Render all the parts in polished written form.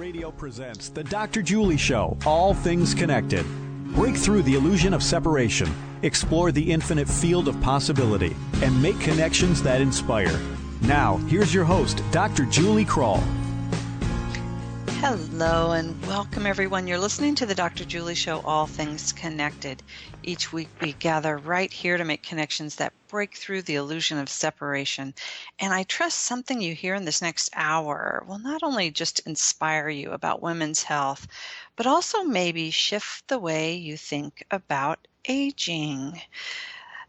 Radio presents The Dr. Julie Show, All Things Connected. Break through the illusion of separation, explore the infinite field of possibility, and make connections that inspire. Now, here's your host, Dr. Julie Kroll. Hello and welcome everyone. You're listening to the Dr. Julie Show, All Things Connected. Each week we gather right here to make connections that break through the illusion of separation. And I trust something you hear in this next hour will not only just inspire you about women's health, but also maybe shift the way you think about aging.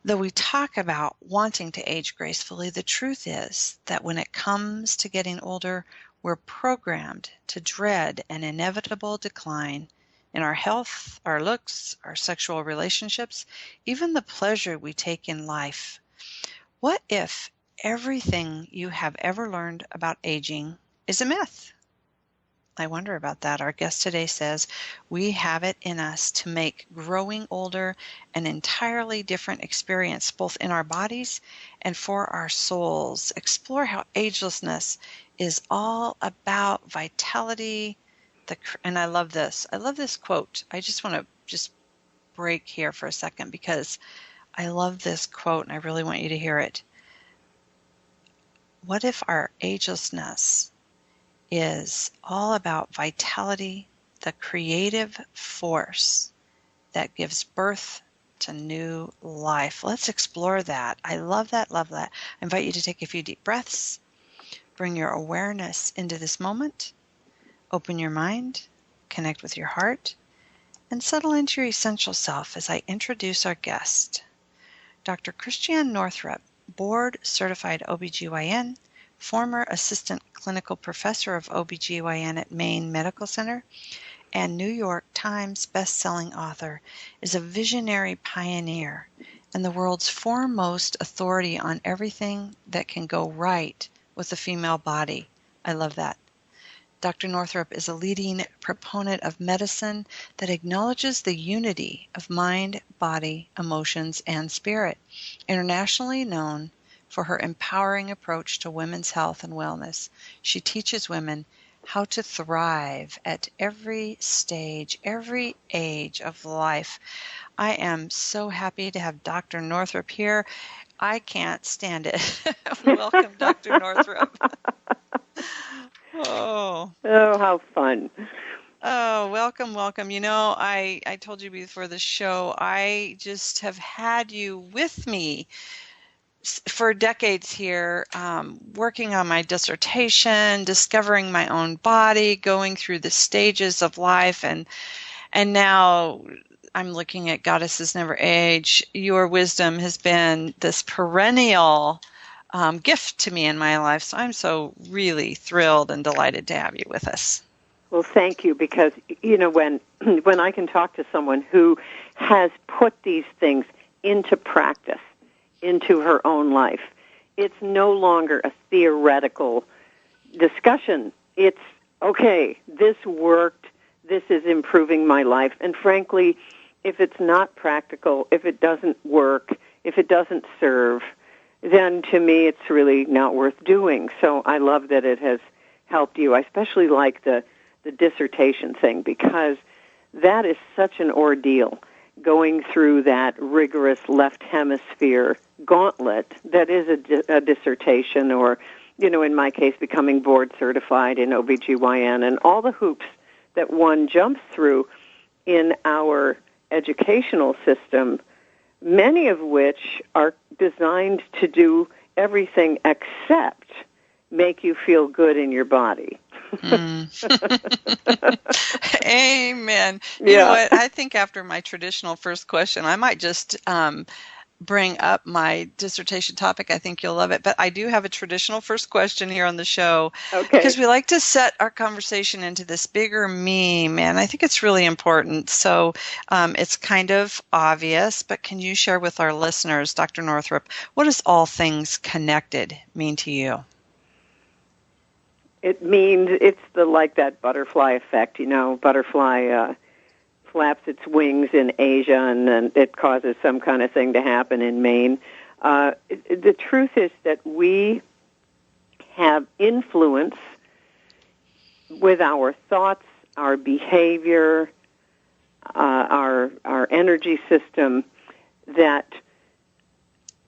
Though we talk about wanting to age gracefully, the truth is that when it comes to getting older, we're programmed to dread an inevitable decline in our health, our looks, our sexual relationships, even the pleasure we take in life. What if everything you have ever learned about aging is a myth? I wonder about that. Our guest today says we have it in us to make growing older an entirely different experience, both in our bodies and for our souls. Explore how agelessness is all about vitality. And I love this. I love this quote. I just want to break here for a second because I love this quote and I really want you to hear it. What if our agelessness is all about vitality, the creative force that gives birth to new life? Let's explore that. I love that, love that. I invite you to take a few deep breaths, bring your awareness into this moment, open your mind, connect with your heart, and settle into your essential self as I introduce our guest. Dr. Christiane Northrup, board-certified OBGYN, former assistant clinical professor of OBGYN at Maine Medical Center, and New York Times best-selling author, is a visionary pioneer and the world's foremost authority on everything that can go right with the female body. I love that. Dr. Northrup is a leading proponent of medicine that acknowledges the unity of mind, body, emotions, and spirit, internationally known for her empowering approach to women's health and wellness. She teaches women how to thrive at every stage, every age of life. I am so happy to have Dr. Northrup here. I can't stand it. Welcome, Dr. Northrup. Oh, how fun. Oh, welcome, welcome. You know, I told you before the show, I just have had you with me for decades here, working on my dissertation, discovering my own body, going through the stages of life, and now I'm looking at Goddesses Never Age. Your wisdom has been this perennial gift to me in my life, so I'm so really thrilled and delighted to have you with us. Well, thank you, because, you know, when I can talk to someone who has put these things into practice, into her own life, it's no longer a theoretical discussion. It's, okay, this worked, this is improving my life, and frankly, if it's not practical, if it doesn't work, if it doesn't serve, then to me it's really not worth doing. So I love that it has helped you. I especially like the dissertation thing, because that is such an ordeal, going through that rigorous left hemisphere gauntlet that is a dissertation, or, you know, in my case, becoming board certified in OBGYN, and all the hoops that one jumps through in our educational system, many of which are designed to do everything except make you feel good in your body. Amen. You know what? I think after my traditional first question, I might just bring up my dissertation topic. I think you'll love it. But I do have a traditional first question here on the show. Okay. Because we like to set our conversation into this bigger meme, and I think it's really important. So it's kind of obvious, but can you share with our listeners, Dr. Northrup, what does all things connected mean to you? It means it's like that butterfly effect, you know. Butterfly flaps its wings in Asia, and then it causes some kind of thing to happen in Maine. The truth is that we have influence with our thoughts, our behavior, our energy system that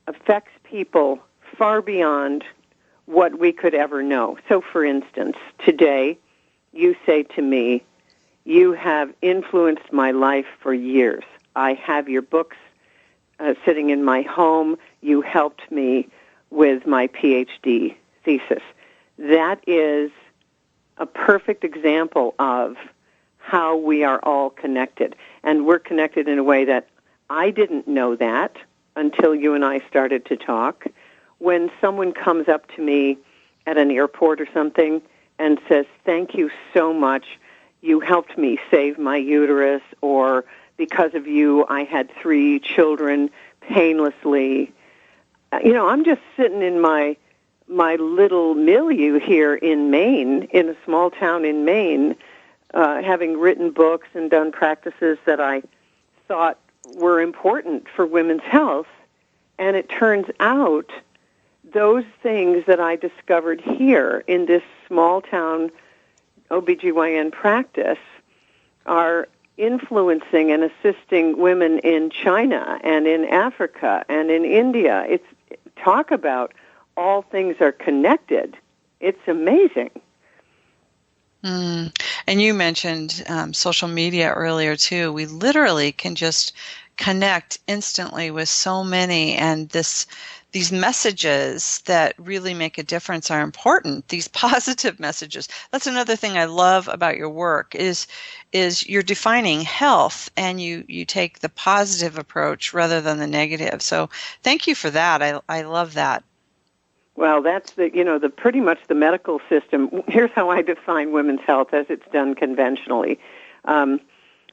affects people far beyond what we could ever know. So, for instance, today you say to me, "You have influenced my life for years. I have your books sitting in my home. You helped me with my PhD thesis." That is a perfect example of how we are all connected. And we're connected in a way that I didn't know that until you and I started to talk. When someone comes up to me at an airport or something and says, "Thank you so much. You helped me save my uterus," or "Because of you, I had 3 children painlessly." I'm just sitting in my little milieu here in Maine, in a small town in Maine, having written books and done practices that I thought were important for women's health. And it turns out those things that I discovered here in this small town OBGYN practice are influencing and assisting women in China and in Africa and in India. It's talk about all things are connected. It's amazing. And you mentioned social media earlier, too. We literally can just connect instantly with so many, and these messages that really make a difference are important, these positive messages. That's another thing I love about your work is you're defining health, and you take the positive approach rather than the negative. So thank you for that. I love that. Well, that's the pretty much the medical system. Here's how I define women's health as it's done conventionally.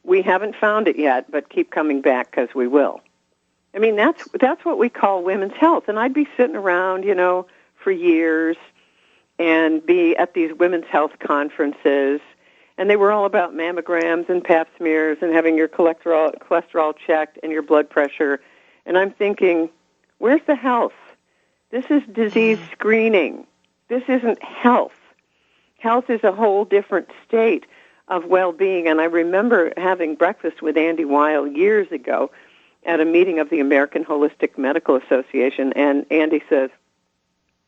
We haven't found it yet, but keep coming back because we will. I mean, that's what we call women's health. And I'd be sitting around, for years and be at these women's health conferences, and they were all about mammograms and pap smears and having your cholesterol checked and your blood pressure. And I'm thinking, where's the health? This is disease screening. This isn't health. Health is a whole different state of well-being. And I remember having breakfast with Andy Weil years ago at a meeting of the American Holistic Medical Association, and Andy says,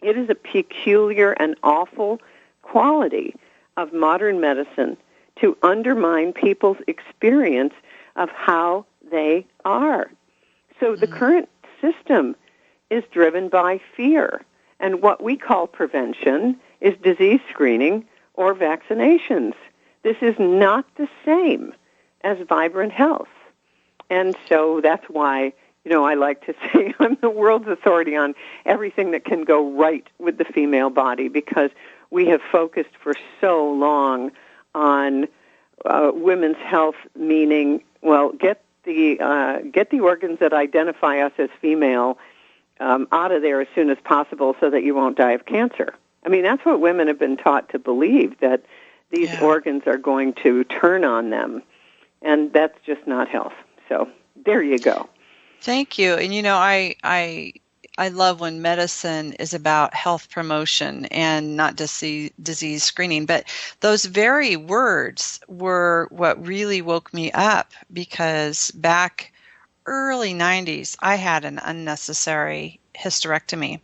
"It is a peculiar and awful quality of modern medicine to undermine people's experience of how they are." So the current system is driven by fear, and what we call prevention is disease screening or vaccinations. This is not the same as vibrant health. And so that's why, I like to say I'm the world's authority on everything that can go right with the female body, because we have focused for so long on women's health, meaning, well, get the organs that identify us as female out of there as soon as possible so that you won't die of cancer. I mean, that's what women have been taught to believe, that these organs are going to turn on them, and that's just not health. So there you go. Thank you. And I love when medicine is about health promotion and not disease screening. But those very words were what really woke me up, because back early 90s, I had an unnecessary hysterectomy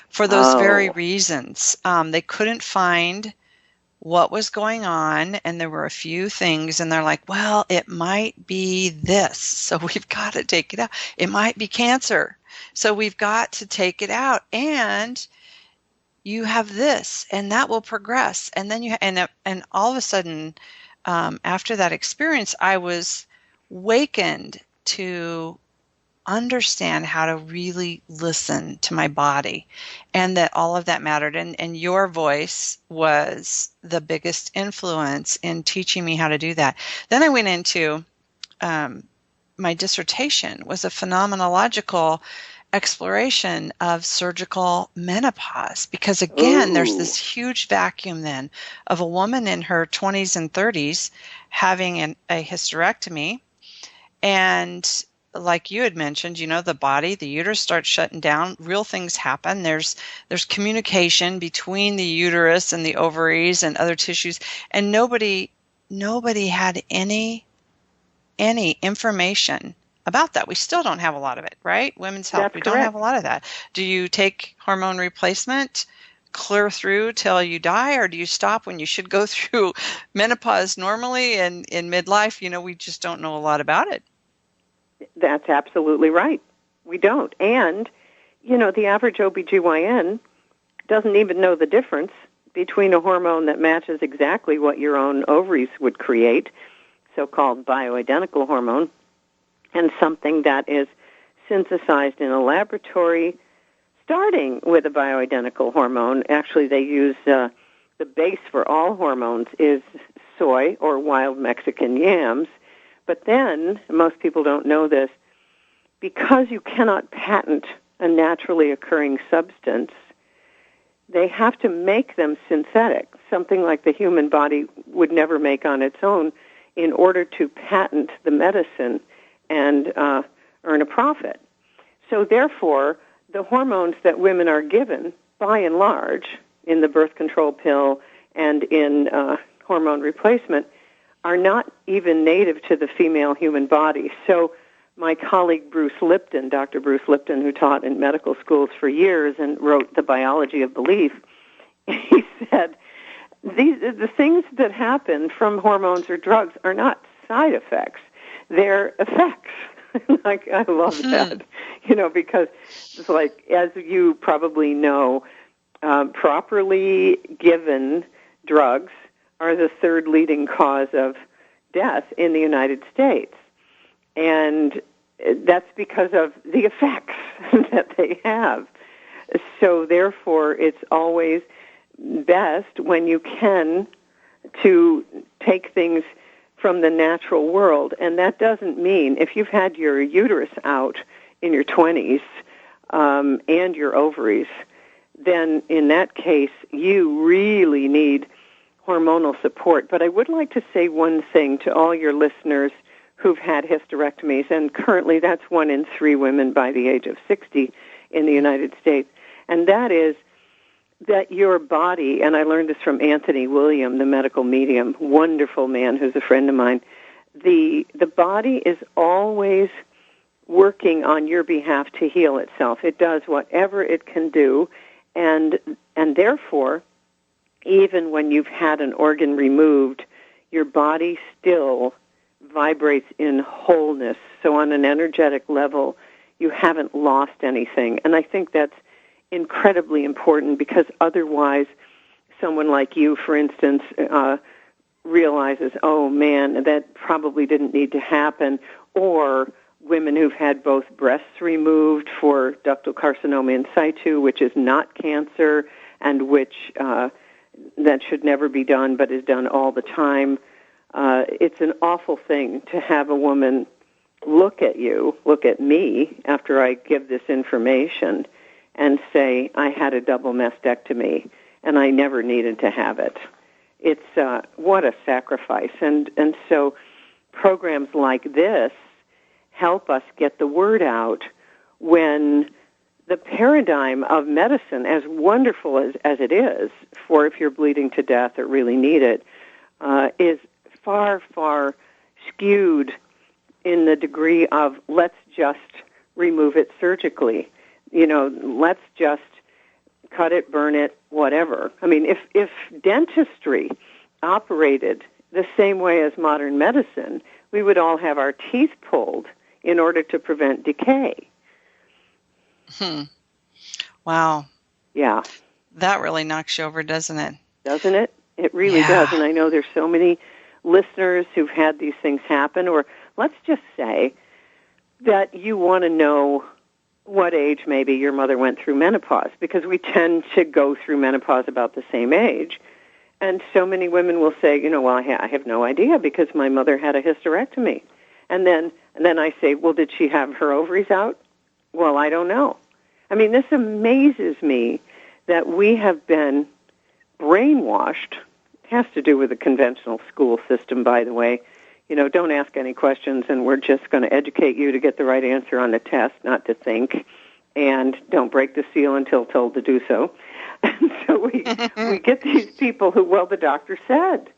for those very reasons. They couldn't find what was going on, and there were a few things, and they're like, well, it might be this, so we've got to take it out. It might be cancer, so we've got to take it out, and you have this, and that will progress. And then and all of a sudden, after that experience, I was wakened to understand how to really listen to my body, and that all of that mattered. And your voice was the biggest influence in teaching me how to do that. Then I went into my dissertation was a phenomenological exploration of surgical menopause, because again, there's this huge vacuum then of a woman in her 20s and 30s having a hysterectomy, and like you had mentioned, the body, the uterus starts shutting down. Real things happen. There's communication between the uterus and the ovaries and other tissues, and nobody had any information about that. We still don't have a lot of it, right? Women's health, That's we correct. don't have a lot of that. Do you take hormone replacement clear through till you die, or do you stop when you should go through menopause normally and in midlife? We just don't know a lot about it. That's absolutely right. We don't. And, the average OBGYN doesn't even know the difference between a hormone that matches exactly what your own ovaries would create, so-called bioidentical hormone, and something that is synthesized in a laboratory starting with a bioidentical hormone. Actually, they use the base for all hormones is soy or wild Mexican yams. But then, most people don't know this, because you cannot patent a naturally occurring substance, they have to make them synthetic, something like the human body would never make on its own, in order to patent the medicine and earn a profit. So therefore, the hormones that women are given, by and large, in the birth control pill and in hormone replacement, are not even native to the female human body. So my colleague Bruce Lipton, Dr. Bruce Lipton, who taught in medical schools for years and wrote The Biology of Belief, he said, the things that happen from hormones or drugs are not side effects. They're effects. I love that, because it's like, as you probably know, properly given drugs are the third leading cause of death in the United States. And that's because of the effects that they have. So therefore, it's always best when you can to take things from the natural world. And that doesn't mean, if you've had your uterus out in your 20s and your ovaries, then in that case, you really need hormonal support. But I would like to say one thing to all your listeners who've had hysterectomies, and currently that's 1 in 3 women by the age of 60 in the United States, and that is that your body, and I learned this from Anthony William, the medical medium, wonderful man who's a friend of mine, the body is always working on your behalf to heal itself. It does whatever it can do, and therefore, even when you've had an organ removed, your body still vibrates in wholeness. So on an energetic level, you haven't lost anything. And I think that's incredibly important, because otherwise someone like you, for instance, realizes, oh man, that probably didn't need to happen. Or women who've had both breasts removed for ductal carcinoma in situ, which is not cancer, and which that should never be done but is done all the time. It's an awful thing to have a woman look at me after I give this information and say, I had a double mastectomy and I never needed to have it. It's what a sacrifice. And so programs like this help us get the word out when the paradigm of medicine, as wonderful as it is for if you're bleeding to death or really need it, is far, far skewed in the degree of let's just remove it surgically. Let's just cut it, burn it, whatever. I mean, if dentistry operated the same way as modern medicine, we would all have our teeth pulled in order to prevent decay. Wow. Yeah. That really knocks you over, doesn't it? Doesn't it? It really does. And I know there's so many listeners who've had these things happen, or let's just say that you want to know what age maybe your mother went through menopause, because we tend to go through menopause about the same age. And so many women will say, well, I have no idea because my mother had a hysterectomy. And then I say, well, did she have her ovaries out? Well, I don't know. I mean, this amazes me that we have been brainwashed. It has to do with the conventional school system, by the way. don't ask any questions, and we're just going to educate you to get the right answer on the test, not to think, and don't break the seal until told to do so. And so we get these people who, the doctor said.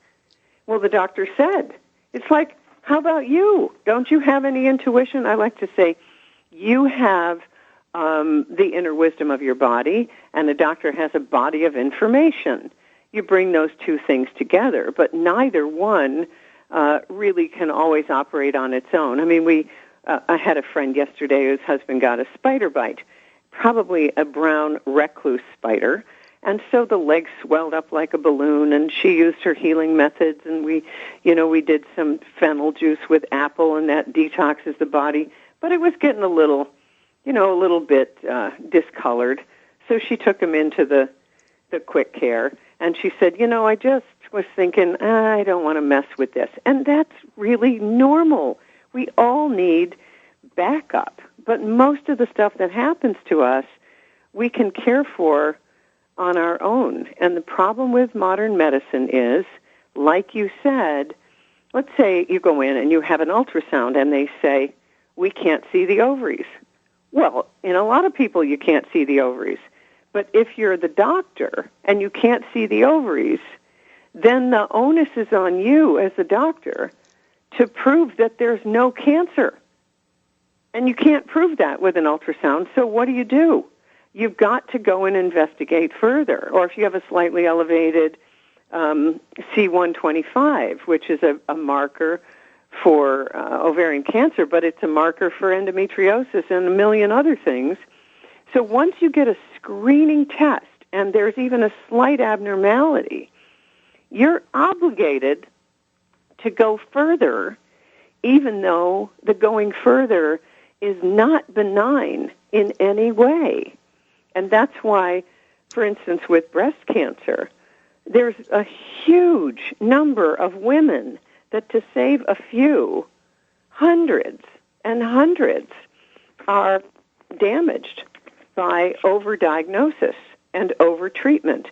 Well, the doctor said. It's like, how about you? Don't you have any intuition? I like to say, you have the inner wisdom of your body, and the doctor has a body of information. You bring those two things together, but neither one really can always operate on its own. I mean, I had a friend yesterday whose husband got a spider bite, probably a brown recluse spider, and so the leg swelled up like a balloon, and she used her healing methods, and we did some fennel juice with apple, and that detoxes the body, but it was getting a little bit discolored. So she took him into the quick care, and she said, I just was thinking, I don't want to mess with this. And that's really normal. We all need backup. But most of the stuff that happens to us, we can care for on our own. And the problem with modern medicine is, like you said, let's say you go in and you have an ultrasound and they say, we can't see the ovaries. Well, in a lot of people, you can't see the ovaries. But if you're the doctor and you can't see the ovaries, then the onus is on you as the doctor to prove that there's no cancer. And you can't prove that with an ultrasound, so what do? You've got to go and investigate further. Or if you have a slightly elevated C125, which is a marker for ovarian cancer, but it's a marker for endometriosis and a million other things. So once you get a screening test, and there's even a slight abnormality, you're obligated to go further, even though the going further is not benign in any way. And that's why, for instance, with breast cancer, there's a huge number of women that, to save a few, hundreds and hundreds, are damaged by overdiagnosis and overtreatment.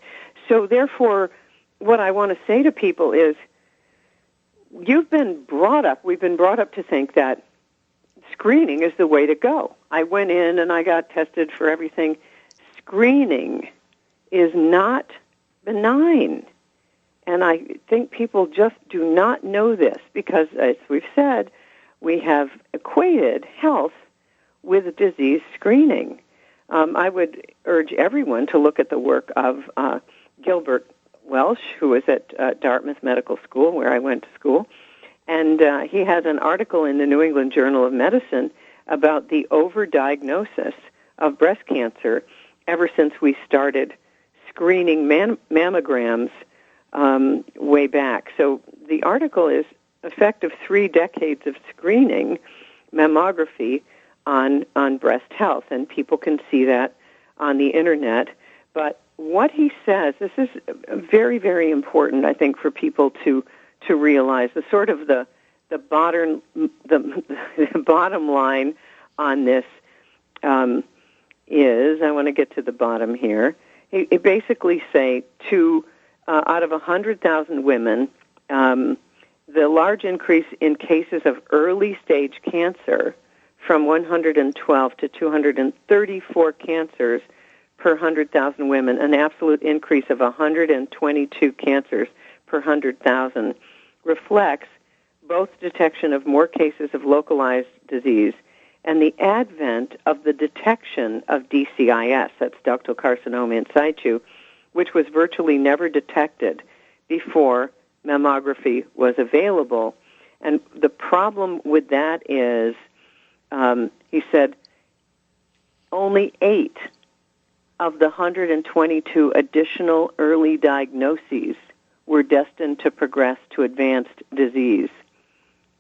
So therefore, what I want to say to people is, we've been brought up to think that screening is the way to go. I went in and I got tested for everything. Screening is not benign. And I think people just do not know this because, as we've said, we have equated health with disease screening. I would urge everyone to look at the work of Gilbert Welsh, who was at Dartmouth Medical School, where I went to school. And he has an article in the New England Journal of Medicine about the overdiagnosis of breast cancer ever since we started screening mammograms way back. So the article is effect of 3 decades of screening mammography on breast health, and people can see that on the Internet. But what he says, this is very, very important, I think, for people to realize. The sort of the bottom line on this is, I want to get to the bottom here. He basically say out of 100,000 women, the large increase in cases of early-stage cancer from 112 to 234 cancers per 100,000 women, an absolute increase of 122 cancers per 100,000, reflects both detection of more cases of localized disease and the advent of the detection of DCIS, that's ductal carcinoma in situ, which was virtually never detected before mammography was available. And the problem with that is, he said, only 8 of the 122 additional early diagnoses were destined to progress to advanced disease,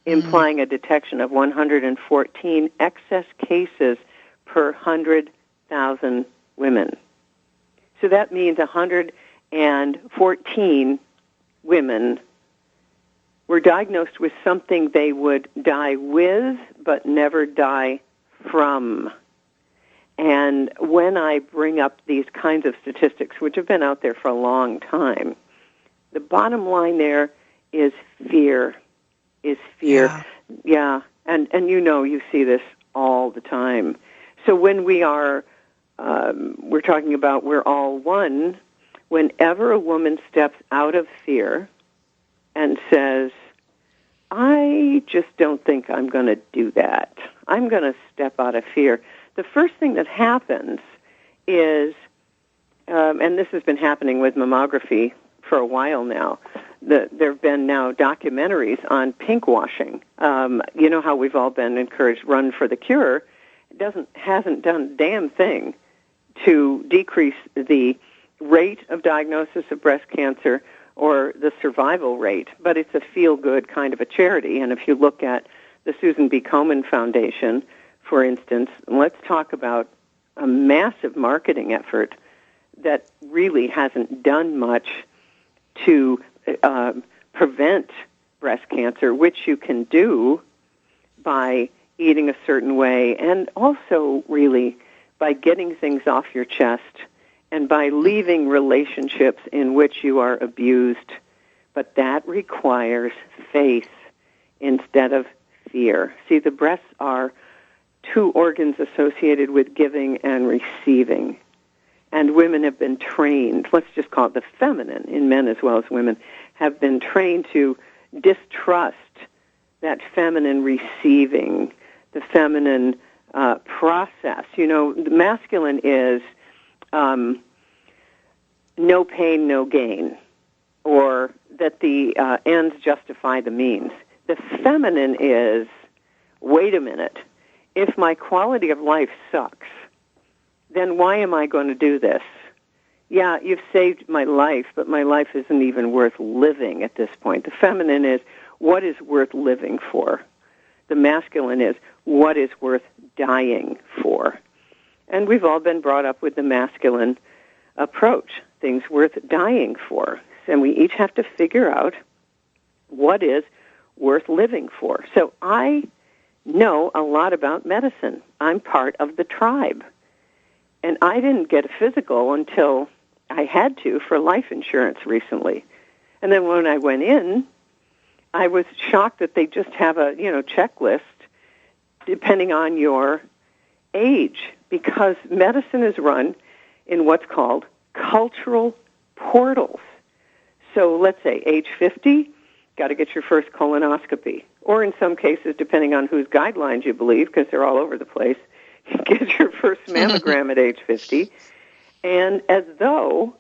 implying a detection of 114 excess cases per 100,000 women. So that means 114 women were diagnosed with something they would die with but never die from. And when I bring up these kinds of statistics, which have been out there for a long time, the bottom line there is fear. fear. Yeah. And you see this all the time. So when we are, we're talking about we're all one, whenever a woman steps out of fear and says, I just don't think I'm going to do that. I'm going to step out of fear. The first thing that happens is, and this has been happening with mammography for a while now, there have been now documentaries on pink washing. You know how we've all been encouraged, run for the cure. It hasn't done a damn thing to decrease the rate of diagnosis of breast cancer or the survival rate, but it's a feel-good kind of a charity. And if you look at the Susan B. Komen Foundation, for instance, let's talk about a massive marketing effort that really hasn't done much to prevent breast cancer, which you can do by eating a certain way and also really by getting things off your chest and by leaving relationships in which you are abused. But that requires faith instead of fear. See, the breasts are two organs associated with giving and receiving. And women have been trained, let's just call it the feminine, in men as well as women, have been trained to distrust that feminine receiving, the feminine process. You know, the masculine is no pain, no gain, or that the ends justify the means. The feminine is, wait a minute, if my quality of life sucks, then why am I going to do this? Yeah, you've saved my life, but my life isn't even worth living at this point. The feminine is, what is worth living for? The masculine is, what is worth dying for? And we've all been brought up with the masculine approach, things worth dying for. And we each have to figure out what is worth living for. So I know a lot about medicine. I'm part of the tribe. And I didn't get a physical until I had to for life insurance recently. And then when I went in, I was shocked that they just have a, checklist depending on your age, because medicine is run in what's called cultural portals. So let's say age 50, got to get your first colonoscopy. Or in some cases, depending on whose guidelines you believe, because they're all over the place, get your first mammogram at age 50. And as though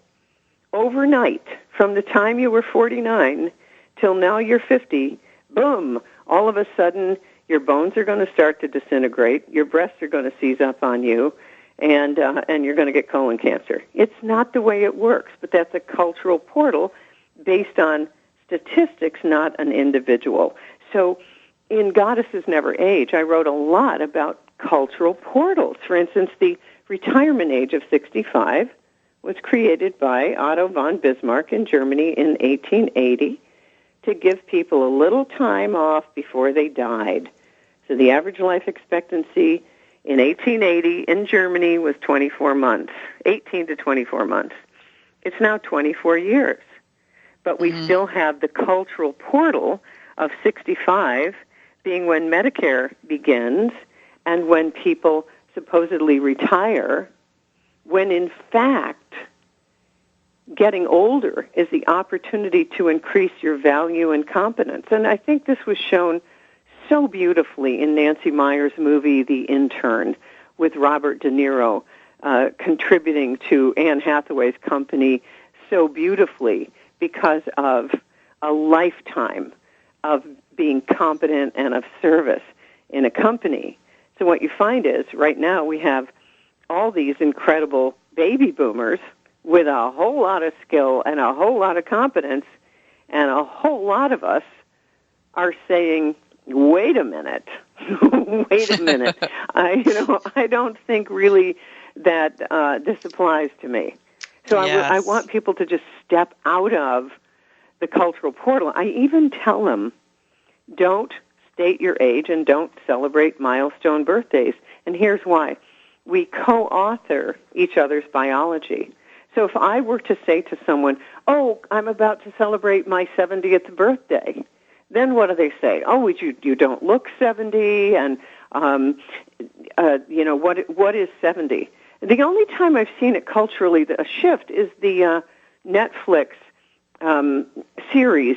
overnight, from the time you were 49 till now you're 50, boom, all of a sudden your bones are going to start to disintegrate, your breasts are going to seize up on you, and you're going to get colon cancer. It's not the way it works, but that's a cultural portal based on statistics, not an individual. So in Goddesses Never Age, I wrote a lot about cultural portals. For instance, the retirement age of 65 was created by Otto von Bismarck in Germany in 1880 to give people a little time off before they died. So the average life expectancy in 1880 in Germany was 24 months, 18 to 24 months. It's now 24 years. But we still have the cultural portal of 65 being when Medicare begins and when people supposedly retire, when in fact getting older is the opportunity to increase your value and competence. And I think this was shown so beautifully in Nancy Meyer's movie The Intern, with Robert De Niro contributing to Anne Hathaway's company so beautifully because of a lifetime of being competent and of service in a company. So what you find is, right now we have all these incredible baby boomers with a whole lot of skill and a whole lot of competence, and a whole lot of us are saying, wait a minute, wait a minute. I don't think really that this applies to me. So yes. I want people to just step out of the cultural portal. I even tell them, don't state your age and don't celebrate milestone birthdays. And here's why. We co-author each other's biology. So if I were to say to someone, oh, I'm about to celebrate my 70th birthday, then what do they say? Oh, you don't look 70, and what is 70? The only time I've seen it culturally a shift is the Netflix series.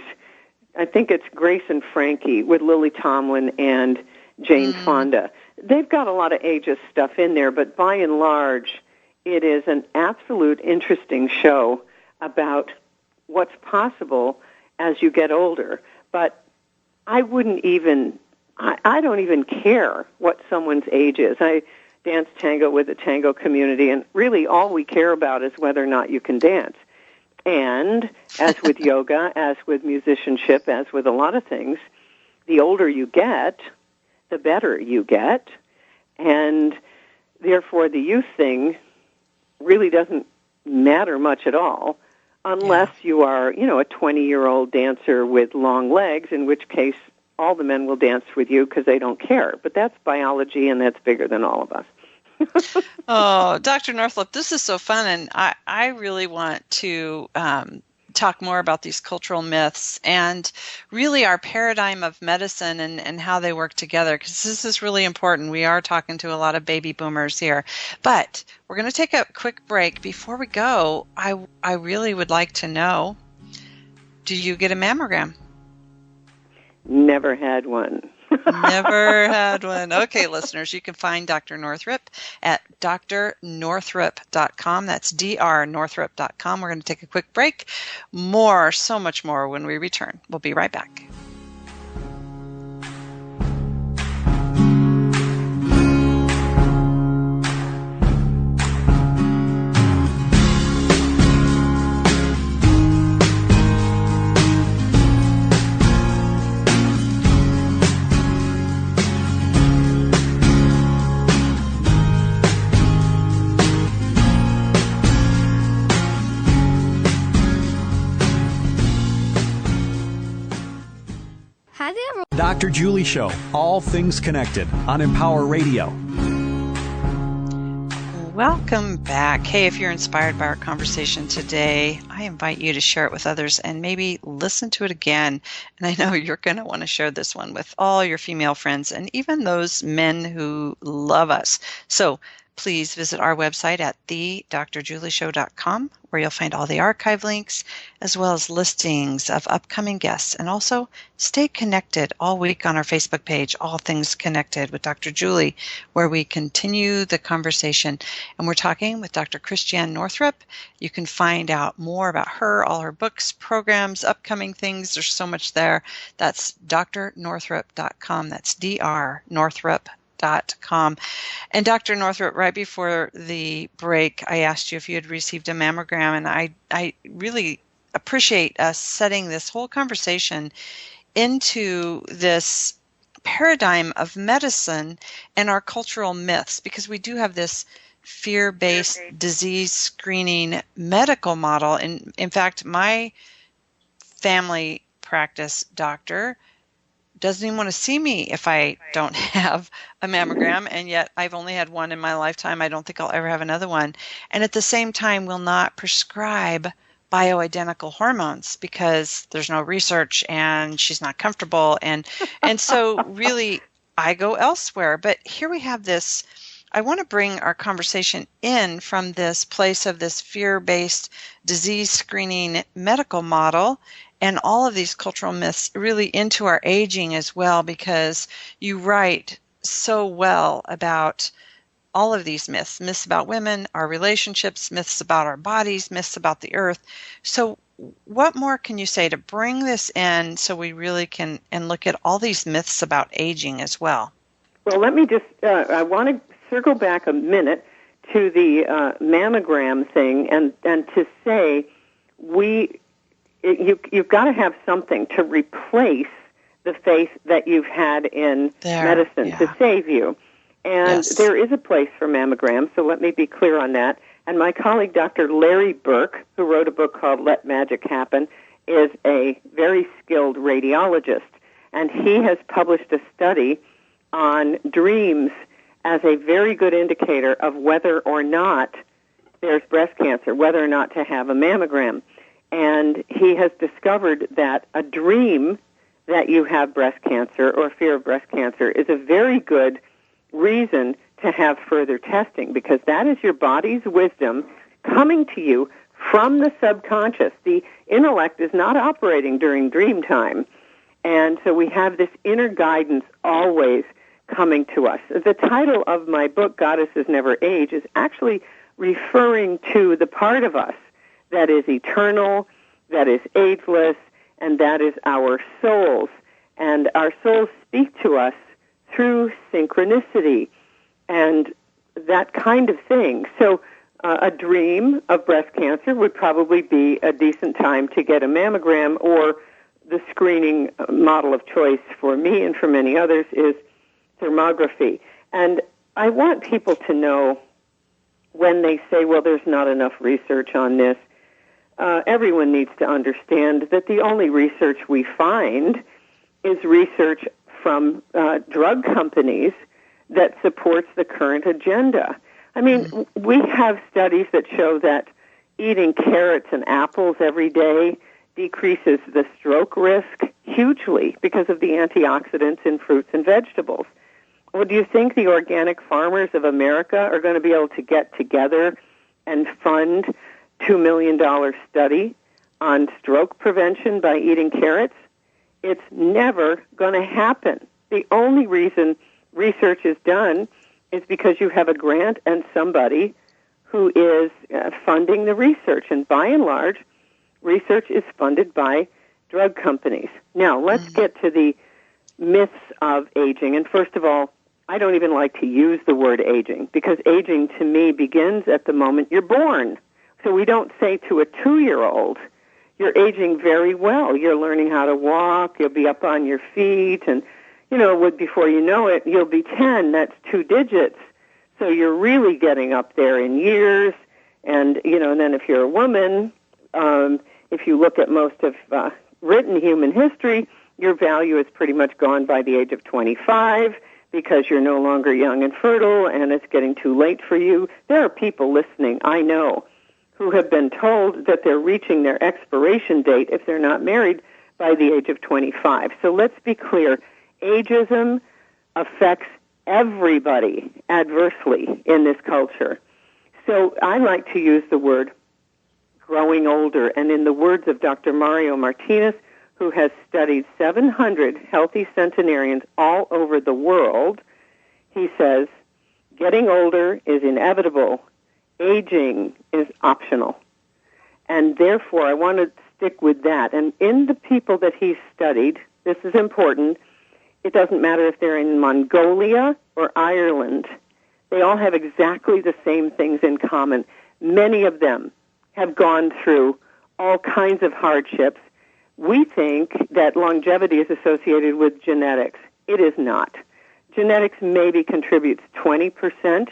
I think it's Grace and Frankie with Lily Tomlin and Jane Fonda. They've got a lot of ageist stuff in there, but by and large, it is an absolute interesting show about what's possible as you get older. But I don't even care what someone's age is. I dance tango with the tango community, and really all we care about is whether or not you can dance. And as with yoga, as with musicianship, as with a lot of things, the older you get, the better you get. And therefore the youth thing really doesn't matter much at all unless you are, a 20-year-old dancer with long legs, in which case all the men will dance with you because they don't care. But that's biology, and that's bigger than all of us. Oh, Dr. Northrup, this is so fun, and I really want to talk more about these cultural myths and really our paradigm of medicine and how they work together, because this is really important. We are talking to a lot of baby boomers here. But we're going to take a quick break. Before we go, I really would like to know, do you get a mammogram? Never had one. Never had one. Okay, listeners, you can find Dr. Northrup at drnorthrup.com. That's drnorthrup.com. We're going to take a quick break. So much more when we return. We'll be right back. Dr. Julie Show, all things connected on Empower Radio. Welcome back. Hey, if you're inspired by our conversation today, I invite you to share it with others and maybe listen to it again. And I know you're going to want to share this one with all your female friends and even those men who love us. So please visit our website at thedrjulieshow.com, where you'll find all the archive links, as well as listings of upcoming guests. And also stay connected all week on our Facebook page, All Things Connected with Dr. Julie, where we continue the conversation. And we're talking with Dr. Christiane Northrup. You can find out more about her, all her books, programs, upcoming things. There's so much there. That's drnorthrup.com. That's drnorthrup.com. And Dr. Northrup, right before the break, I asked you if you had received a mammogram, and I really appreciate us setting this whole conversation into this paradigm of medicine and our cultural myths, because we do have this fear-based disease screening medical model. And in fact, my family practice doctor doesn't even want to see me if I don't have a mammogram, and yet I've only had one in my lifetime. I don't think I'll ever have another one. And at the same time, will not prescribe bioidentical hormones because there's no research and she's not comfortable. And so really I go elsewhere. But here we have this. I want to bring our conversation in from this place of this fear-based disease screening medical model and all of these cultural myths really into our aging as well, because you write so well about all of these myths about women, our relationships, myths about our bodies, myths about the earth. So what more can you say to bring this in so we really can and look at all these myths about aging as well? Well, let me just, I want to circle back a minute to the mammogram thing and to say you've got to have something to replace the faith that you've had in medicine to save you. And there is a place for mammograms, so let me be clear on that. And my colleague, Dr. Larry Burke, who wrote a book called Let Magic Happen, is a very skilled radiologist. And he has published a study on dreams as a very good indicator of whether or not there's breast cancer, whether or not to have a mammogram. And he has discovered that a dream that you have breast cancer or fear of breast cancer is a very good reason to have further testing, because that is your body's wisdom coming to you from the subconscious. The intellect is not operating during dream time. And so we have this inner guidance always coming to us. The title of my book, Goddesses Never Age, is actually referring to the part of us that is eternal, that is ageless, and that is our souls. And our souls speak to us through synchronicity and that kind of thing. So a dream of breast cancer would probably be a decent time to get a mammogram, or the screening model of choice for me and for many others is thermography. And I want people to know, when they say, well, there's not enough research on this, everyone needs to understand that the only research we find is research from drug companies that supports the current agenda. I mean, we have studies that show that eating carrots and apples every day decreases the stroke risk hugely because of the antioxidants in fruits and vegetables. Well, do you think the organic farmers of America are going to be able to get together and fund $2 million study on stroke prevention by eating carrots? It's never going to happen. The only reason research is done is because you have a grant and somebody who is funding the research. And by and large, research is funded by drug companies. Now, let's get to the myths of aging. And first of all, I don't even like to use the word aging, because aging to me begins at the moment you're born. So we don't say to a 2-year-old, you're aging very well. You're learning how to walk. You'll be up on your feet. And, before you know it, you'll be 10. That's 2 digits. So you're really getting up there in years. And, and then if you're a woman, if you look at most of written human history, your value is pretty much gone by the age of 25, because you're no longer young and fertile and it's getting too late for you. There are people listening, I know, who have been told that they're reaching their expiration date if they're not married by the age of 25. So let's be clear. Ageism affects everybody adversely in this culture. So I like to use the word growing older. And in the words of Dr. Mario Martinez, who has studied 700 healthy centenarians all over the world, he says, getting older is inevitable. Aging is optional. And therefore, I want to stick with that. And in the people that he's studied, this is important, it doesn't matter if they're in Mongolia or Ireland, they all have exactly the same things in common. Many of them have gone through all kinds of hardships. We think that longevity is associated with genetics. It is not. Genetics maybe contributes 20%,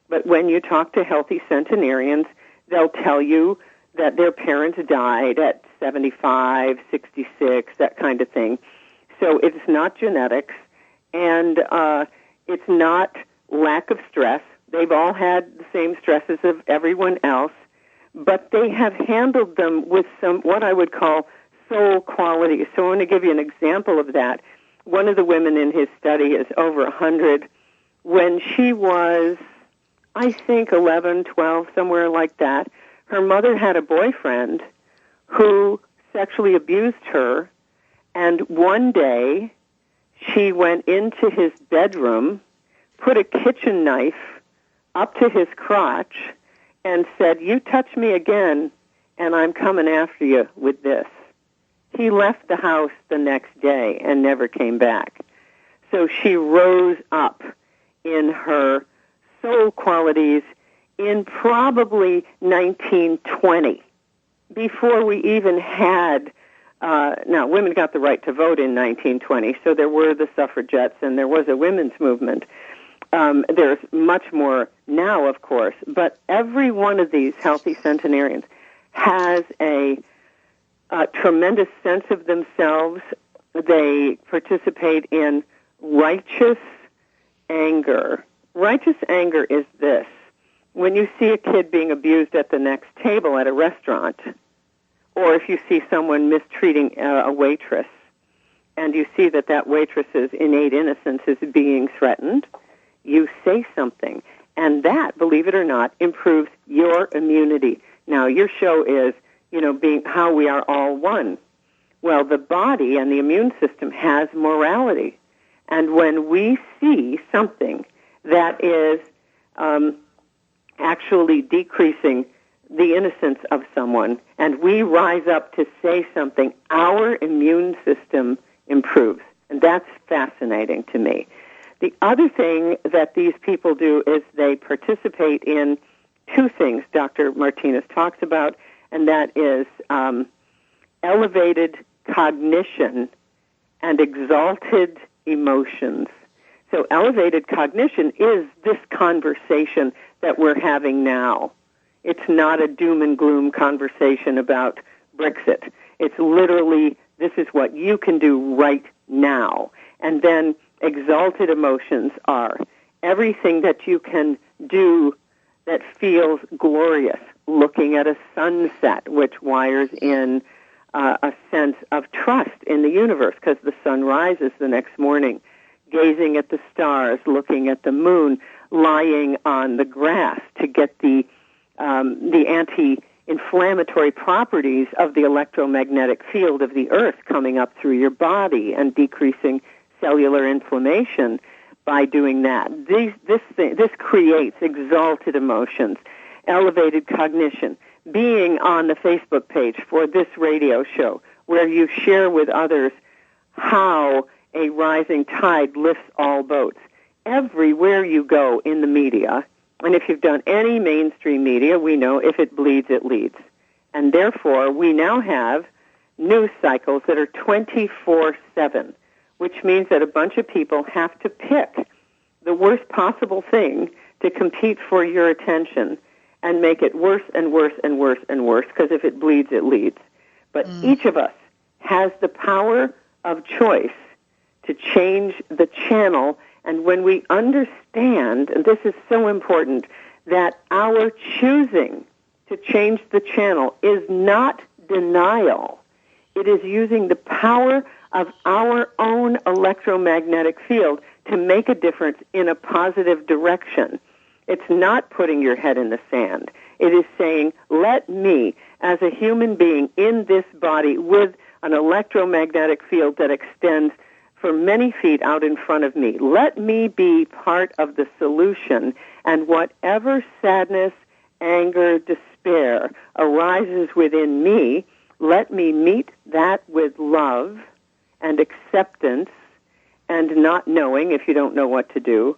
but when you talk to healthy centenarians, they'll tell you that their parents died at 75, 66, that kind of thing. So it's not genetics, and it's not lack of stress. They've all had the same stresses of everyone else, but they have handled them with some, what I would call, soul qualities. So I want to give you an example of that. One of the women in his study is over 100. When she was, I think, 11, 12, somewhere like that, her mother had a boyfriend who sexually abused her, and one day she went into his bedroom, put a kitchen knife up to his crotch, and said, "You touch me again, and I'm coming after you with this." He left the house the next day and never came back. So she rose up in her soul qualities in probably 1920, before we even had, now women got the right to vote in 1920, so there were the suffragettes and there was a women's movement. There's much more now, of course, but every one of these healthy centenarians has a tremendous sense of themselves. They participate in righteous anger. Righteous anger is this. When you see a kid being abused at the next table at a restaurant, or if you see someone mistreating a waitress, and you see that that waitress's innate innocence is being threatened, you say something. And that, believe it or not, improves your immunity. Now, your show is, being how we are all one. Well, the body and the immune system has morality. And when we see something that is actually decreasing the innocence of someone, and we rise up to say something, our immune system improves. And that's fascinating to me. The other thing that these people do is they participate in two things Dr. Martinez talks about, and that is elevated cognition and exalted emotions. So elevated cognition is this conversation that we're having now. It's not a doom and gloom conversation about Brexit. It's literally, this is what you can do right now. And then exalted emotions are everything that you can do that feels glorious. Looking at a sunset, which wires in a sense of trust in the universe because the sun rises the next morning. Gazing at the stars, looking at the moon, lying on the grass to get the anti-inflammatory properties of the electromagnetic field of the earth coming up through your body and decreasing cellular inflammation by doing that. This creates exalted emotions, elevated cognition. Being on the Facebook page for this radio show where you share with others how a rising tide lifts all boats. Everywhere you go in the media, and if you've done any mainstream media, we know if it bleeds, it leads. And therefore, we now have news cycles that are 24/7, which means that a bunch of people have to pick the worst possible thing to compete for your attention and make it worse and worse and worse and worse, because if it bleeds, it leads. But each of us has the power of choice to change the channel. And when we understand, and this is so important, that our choosing to change the channel is not denial. It is using the power of our own electromagnetic field to make a difference in a positive direction. It's not putting your head in the sand. It is saying, let me, as a human being in this body with an electromagnetic field that extends for many feet out in front of me, let me be part of the solution, and whatever sadness, anger, despair arises within me, let me meet that with love and acceptance and not knowing if you don't know what to do,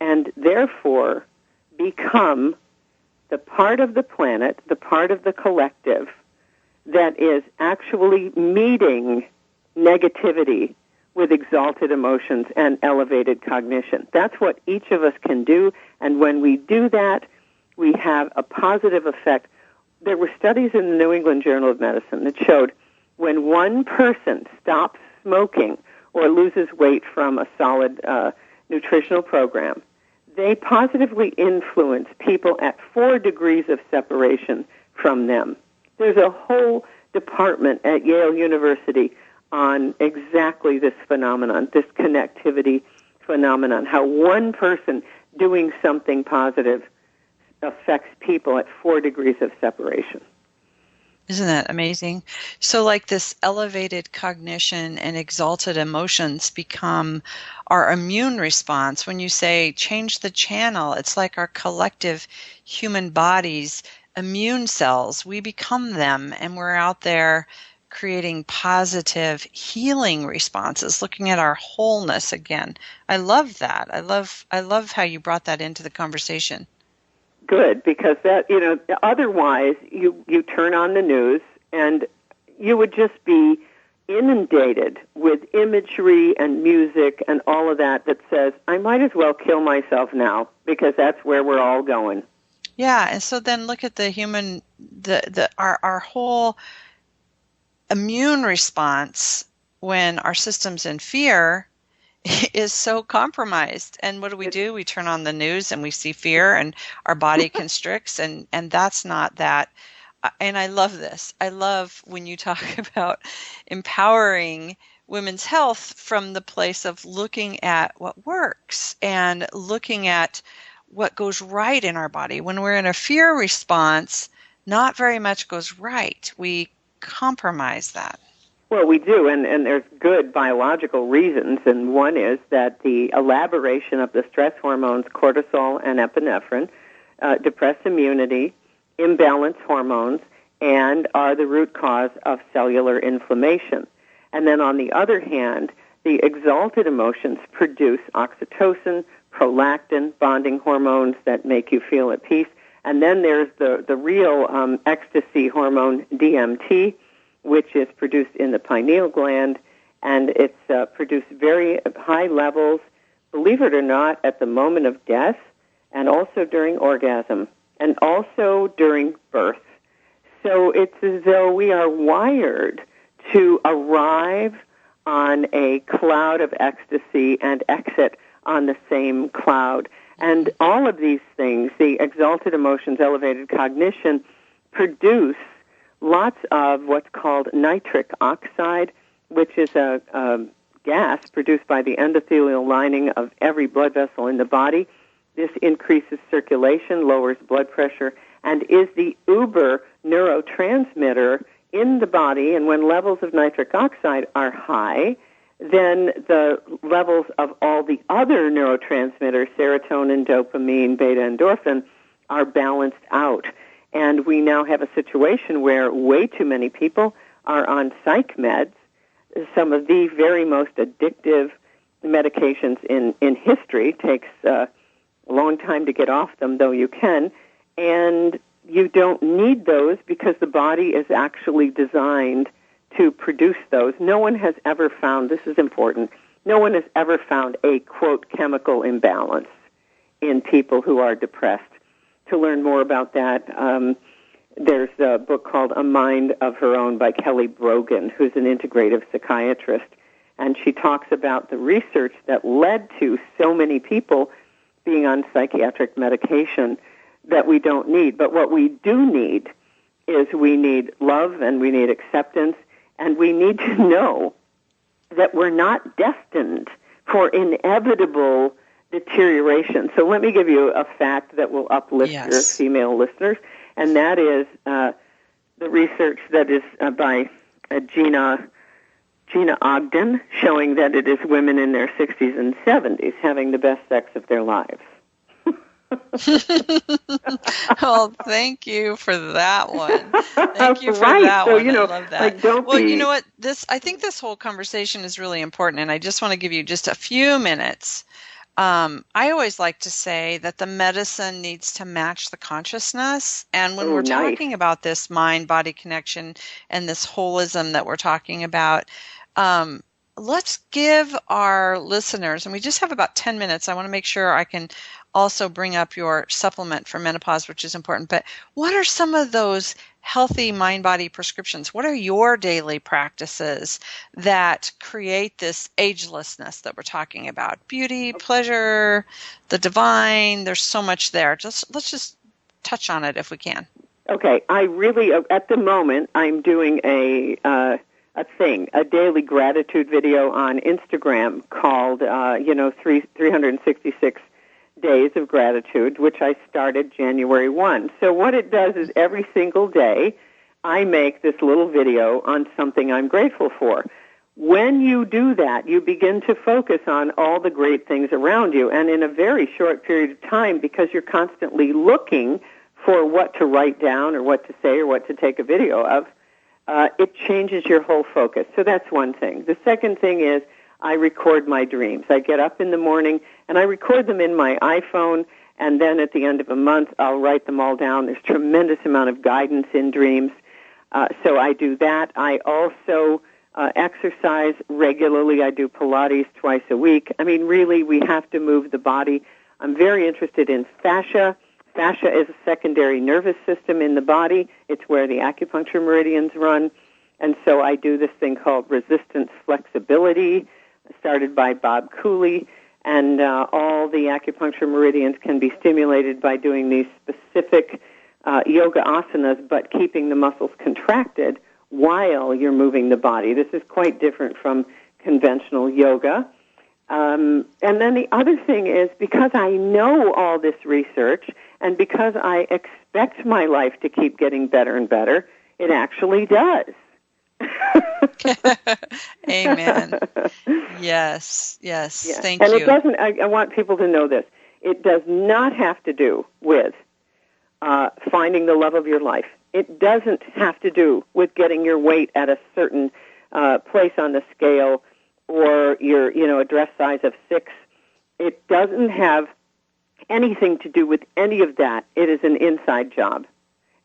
and therefore become the part of the planet, the part of the collective that is actually meeting negativity with exalted emotions and elevated cognition. That's what each of us can do, and when we do that, we have a positive effect. There were studies in the New England Journal of Medicine that showed when one person stops smoking or loses weight from a solid nutritional program, they positively influence people at 4 degrees of separation from them. There's a whole department at Yale University on exactly this phenomenon, this connectivity phenomenon, how one person doing something positive affects people at 4 degrees of separation. Isn't that amazing? So like this elevated cognition and exalted emotions become our immune response. When you say change the channel, it's like our collective human body's immune cells. We become them, and we're out there creating positive healing responses, looking at our wholeness again. I love that. I love how you brought that into the conversation. Good, because that, otherwise you turn on the news and you would just be inundated with imagery and music and all of that says, I might as well kill myself now because that's where we're all going. Yeah, and so then look at the human, our whole immune response when our system's in fear is so compromised. And what do? We turn on the news and we see fear and our body constricts, and that's not that. And I love this. I love when you talk about empowering women's health from the place of looking at what works and looking at what goes right in our body. When we're in a fear response, not very much goes right. We compromise that. Well, we do, and there's good biological reasons, and one is that the elaboration of the stress hormones, cortisol and epinephrine, depress immunity, imbalance hormones, and are the root cause of cellular inflammation. And then on the other hand, the exalted emotions produce oxytocin, prolactin, bonding hormones that make you feel at peace. And then there's the real ecstasy hormone, DMT, which is produced in the pineal gland, and it's produced very high levels, believe it or not, at the moment of death, and also during orgasm, and also during birth. So it's as though we are wired to arrive on a cloud of ecstasy and exit on the same cloud. And all of these things, the exalted emotions, elevated cognition, produce lots of what's called nitric oxide, which is a gas produced by the endothelial lining of every blood vessel in the body. This increases circulation, lowers blood pressure, and is the uber neurotransmitter in the body. And when levels of nitric oxide are high, then the levels of all the other neurotransmitters, serotonin, dopamine, beta endorphin, are balanced out. And we now have a situation where way too many people are on psych meds, some of the very most addictive medications in history. Takes a long time to get off them, though you can. And you don't need those because the body is actually designed to produce those. No one has ever found, this is important, no one has ever found a, quote, chemical imbalance in people who are depressed. To learn more about that, there's a book called A Mind of Her Own by Kelly Brogan, who's an integrative psychiatrist, and she talks about the research that led to so many people being on psychiatric medication that we don't need. But what we do need is we need love and we need acceptance, and we need to know that we're not destined for inevitable deterioration. So let me give you a fact that will uplift your female listeners, and that is the research that is by Gina Ogden, showing that it is women in their 60s and 70s having the best sex of their lives. Well, thank you for that one. Thank you for that one. I love that. You know what? I think this whole conversation is really important, and I just want to give you just a few minutes. I always like to say that the medicine needs to match the consciousness. And when we're talking about this mind-body connection and this holism that we're talking about, let's give our listeners, and we just have about 10 minutes. I want to make sure I can also bring up your supplement for menopause, which is important. But what are some of those healthy mind-body prescriptions? What are your daily practices that create this agelessness that we're talking about? Beauty, pleasure, the divine, there's so much there. Let's just touch on it if we can. Okay. I really, at the moment, I'm doing a daily gratitude video on Instagram called, 366 Days of Gratitude, which I started January 1. So what it does is every single day I make this little video on something I'm grateful for. When you do that, you begin to focus on all the great things around you, and in a very short period of time, because you're constantly looking for what to write down or what to say or what to take a video of, it changes your whole focus. So that's one thing. The second thing is I record my dreams. I get up in the morning and I record them in my iPhone, and then at the end of a month I'll write them all down. There's tremendous amount of guidance in dreams. So I do that. I also exercise regularly. I do Pilates twice a week. I mean, really, we have to move the body. I'm very interested in fascia. Fascia is a secondary nervous system in the body. It's where the acupuncture meridians run. And so I do this thing called resistance flexibility, started by Bob Cooley. And all the acupuncture meridians can be stimulated by doing these specific yoga asanas, but keeping the muscles contracted while you're moving the body. This is quite different from conventional yoga. And then the other thing is, because I know all this research and because I expect my life to keep getting better and better, it actually does. Amen. Yes. Yeah. Thank and you. And it doesn't, I want people to know this, it does not have to do with finding the love of your life. It doesn't have to do with getting your weight at a certain place on the scale or your, a dress size of 6. It doesn't have anything to do with any of that. It is an inside job.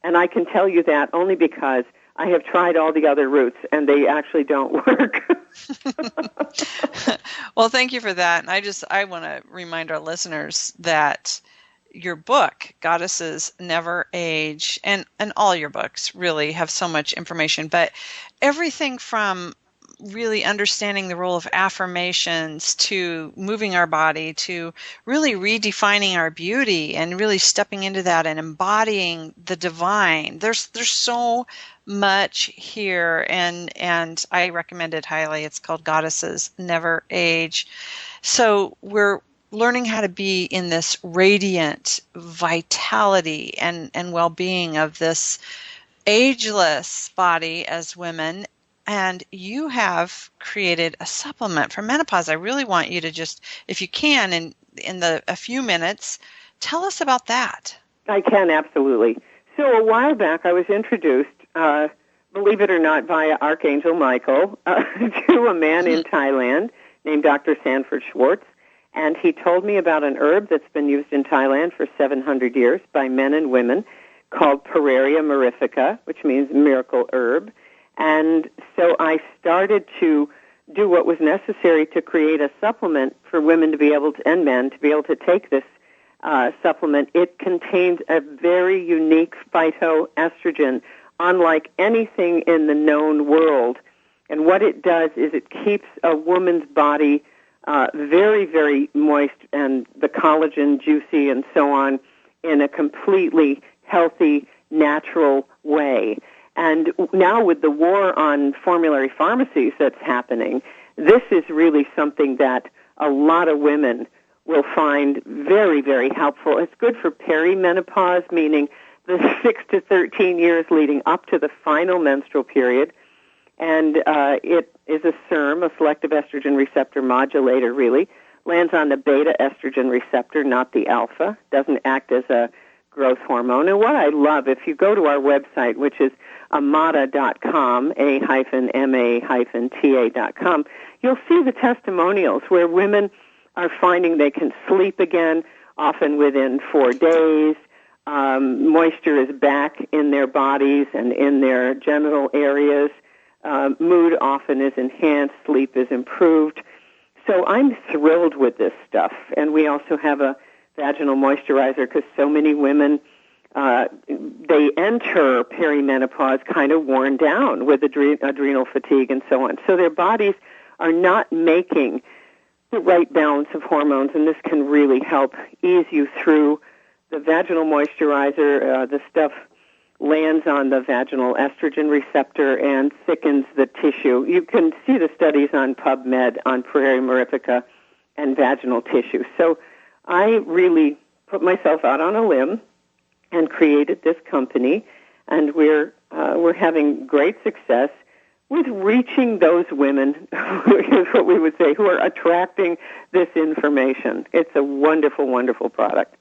And I can tell you that only because I have tried all the other routes, and they actually don't work. Well, thank you for that. And I want to remind our listeners that your book, Goddesses Never Age, and all your books really have so much information, but everything from really understanding the role of affirmations to moving our body to really redefining our beauty and really stepping into that and embodying the divine. There's so much here, and I recommend it highly. It's called Goddesses Never Age. So we're learning how to be in this radiant vitality and well-being of this ageless body as women. And you have created a supplement for menopause. I really want you to just, if you can, in a few minutes, tell us about that. I can, absolutely. So a while back, I was introduced, believe it or not, via Archangel Michael, to a man in Thailand named Dr. Sanford Schwartz. And he told me about an herb that's been used in Thailand for 700 years by men and women called Pueraria mirifica, which means miracle herb. And so I started to do what was necessary to create a supplement for women to be able to, and men to be able to take this supplement. It contains a very unique phytoestrogen, unlike anything in the known world. And what it does is it keeps a woman's body very, very moist and the collagen juicy and so on in a completely healthy, natural way. And now with the war on formulary pharmacies that's happening, this is really something that a lot of women will find very, very helpful. It's good for perimenopause, meaning the 6 to 13 years leading up to the final menstrual period. And it is a SERM, a selective estrogen receptor modulator, really. Lands on the beta estrogen receptor, not the alpha. Doesn't act as a growth hormone. And what I love, if you go to our website, which is amata.com, a-ma-ta.com, you'll see the testimonials where women are finding they can sleep again, often within 4 days. Moisture is back in their bodies and in their genital areas. Mood often is enhanced. Sleep is improved. So I'm thrilled with this stuff. And we also have a vaginal moisturizer because so many women, they enter perimenopause kind of worn down with adrenal fatigue and so on. So their bodies are not making the right balance of hormones, and this can really help ease you through. The vaginal moisturizer, the stuff lands on the vaginal estrogen receptor and thickens the tissue. You can see the studies on PubMed on Pueraria mirifica and vaginal tissue. So I really put myself out on a limb and created this company, and we're having great success with reaching those women, is what we would say, who are attracting this information. It's a wonderful, wonderful product.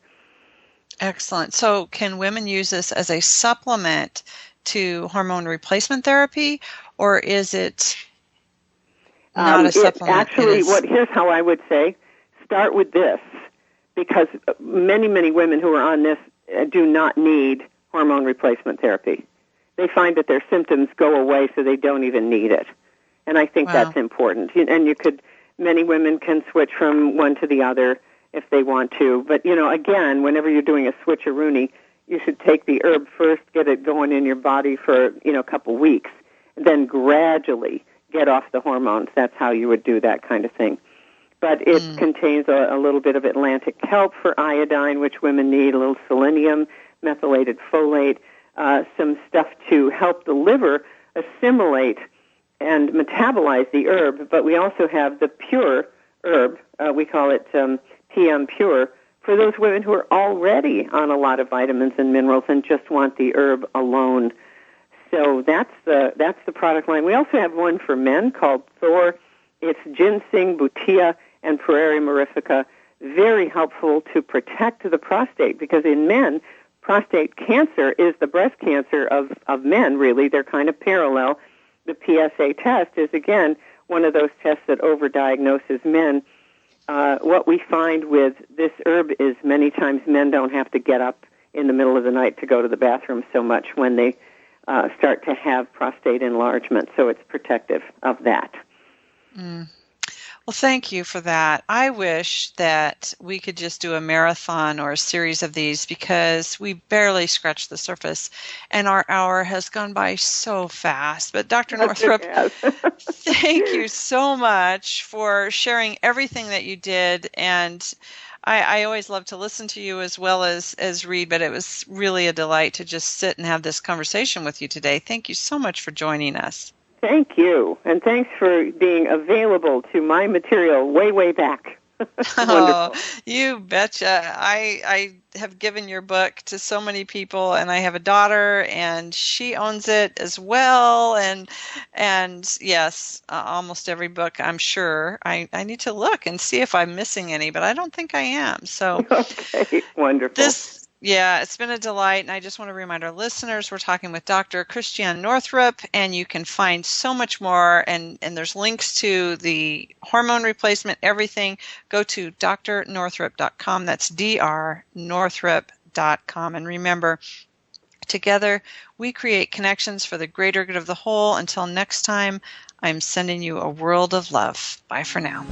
Excellent. So can women use this as a supplement to hormone replacement therapy, or is it not a supplement? Actually, here's how I would say, start with this, because many, many women who are on this do not need hormone replacement therapy. They find that their symptoms go away, so they don't even need it. And I think that's important. And many women can switch from one to the other if they want to. But, again, whenever you're doing a switcheroony, you should take the herb first, get it going in your body for, a couple weeks, and then gradually get off the hormones. That's how you would do that kind of thing. But it contains a little bit of Atlantic kelp for iodine, which women need, a little selenium, methylated folate, some stuff to help the liver assimilate and metabolize the herb, but we also have the pure herb. We call it PM Pure, for those women who are already on a lot of vitamins and minerals and just want the herb alone. So that's the product line. We also have one for men called Thor. It's ginseng, butia, and Pueri mirifica. Very helpful to protect the prostate, because in men, prostate cancer is the breast cancer of men, really. They're kind of parallel. The PSA test is, again, one of those tests that overdiagnoses men. What we find with this herb is many times men don't have to get up in the middle of the night to go to the bathroom so much when they start to have prostate enlargement, so it's protective of that. Mm. Well, thank you for that. I wish that we could just do a marathon or a series of these, because we barely scratched the surface and our hour has gone by so fast. But Dr. Northrup, thank you so much for sharing everything that you did. And I always love to listen to you as well as read, but it was really a delight to just sit and have this conversation with you today. Thank you so much for joining us. Thank you, and thanks for being available to my material way, way back. Oh, you betcha. I have given your book to so many people, and I have a daughter, and she owns it as well. And yes, almost every book, I'm sure. I need to look and see if I'm missing any, but I don't think I am. So, okay, wonderful. It's been a delight, and I just want to remind our listeners we're talking with Dr. Christiane Northrup, and you can find so much more, and there's links to the hormone replacement, everything. Go to drnorthrup.com. That's drnorthrup.com. And remember, together we create connections for the greater good of the whole. Until next time, I'm sending you a world of love. Bye for now.